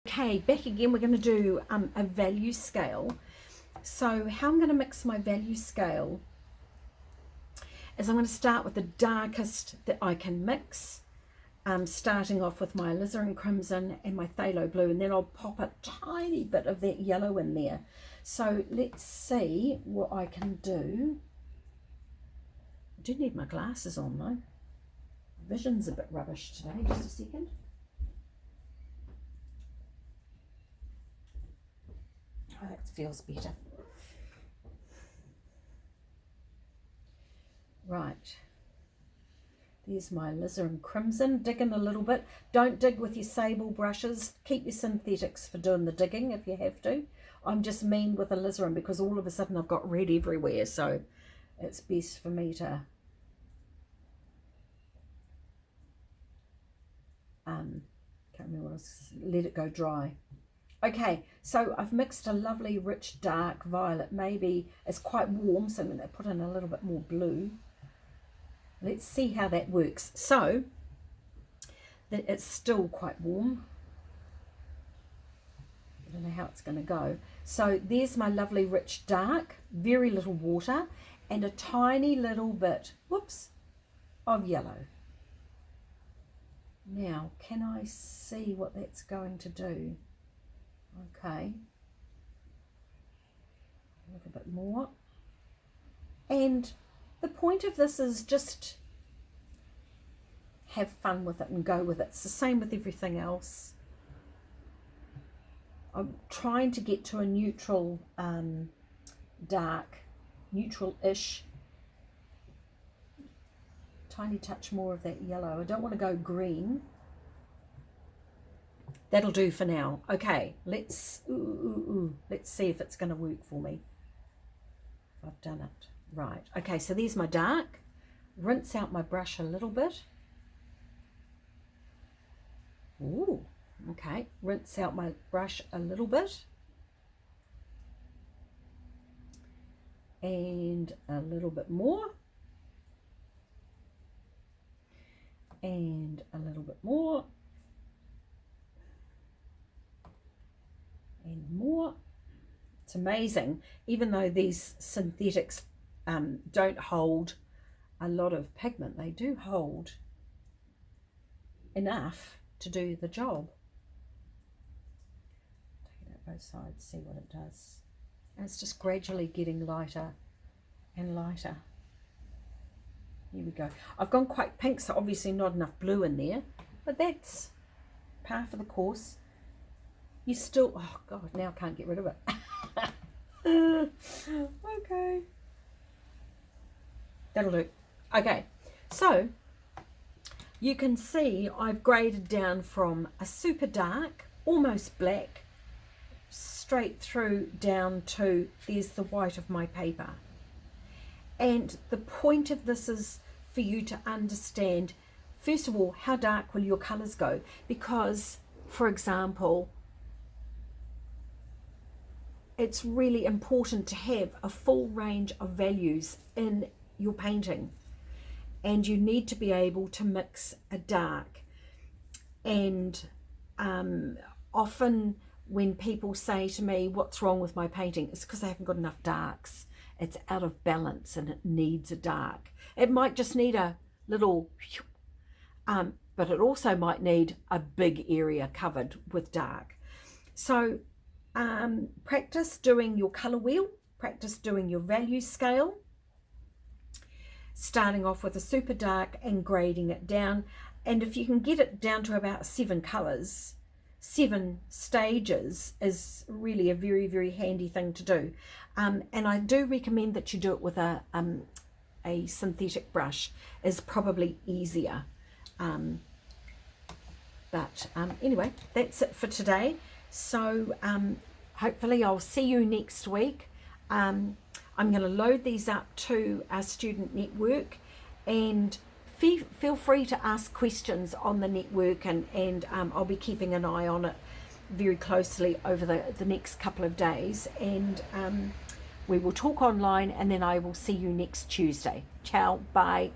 Okay, back again. We're going to do a value scale. So how I'm going to mix my value scale is I'm going to start with the darkest that I can mix, starting off with my alizarin crimson and my phthalo blue, and then I'll pop a tiny bit of that yellow in there. So let's see what I can do. I do need my glasses on though. Vision's a bit rubbish today. Just a second. Oh, that feels better. Right. There's my alizarin crimson. Dig in a little bit. Don't dig with your sable brushes. Keep your synthetics for doing the digging if you have to. I'm just mean with alizarin because all of a sudden I've got red everywhere, so it's best for me to can't remember what I was, let it go dry. Okay, so I've mixed a lovely rich dark violet. Maybe it's quite warm, so I'm going to put in a little bit more blue. Let's see how that works. So that it's still quite warm. I don't know how it's going to go. So there's my lovely rich dark, very little water, and a tiny little bit, whoops, of yellow. Now, can I see what that's going to do? Okay, a little bit more. And the point of this is just have fun with it and go with it. It's the same with everything else. I'm trying to get to a neutral, dark, neutral-ish. Tiny touch more of that yellow. I don't want to go green. That'll do for now. Okay, let's see if it's going to work for me. I've done it. Right. Okay, so there's my dark. Rinse out my brush a little bit. Ooh, okay. Rinse out my brush a little bit. And a little bit more. And a little bit more. And more. It's amazing, even though these synthetics don't hold a lot of pigment, they do hold enough to do the job. Take it out both sides, see what it does. And it's just gradually getting lighter and lighter. Here we go. I've gone quite pink, so obviously not enough blue in there, but that's par for the course. You still, oh God, now I can't get rid of it. Okay. That'll do. Okay, so you can see I've graded down from a super dark, almost black, straight through down to, there's the white of my paper. And the point of this is for you to understand, first of all, how dark will your colours go? Because, for example, it's really important to have a full range of values in your painting, and you need to be able to mix a dark. And often when people say to me, what's wrong with my painting, it's because I haven't got enough darks. It's out of balance and it needs a dark. It might just need a little, but it also might need a big area covered with dark. So practice doing your colour wheel, practice doing your value scale, starting off with a super dark and grading it down. And if you can get it down to about 7 colours, 7 stages is really a very, very handy thing to do. And I do recommend that you do it with a synthetic brush, is probably easier. Anyway, that's it for today. So hopefully I'll see you next week. I'm going to load these up to our student network, and feel free to ask questions on the network, and I'll be keeping an eye on it very closely over the next couple of days, and we will talk online, and then I will see you next Tuesday. Ciao, bye.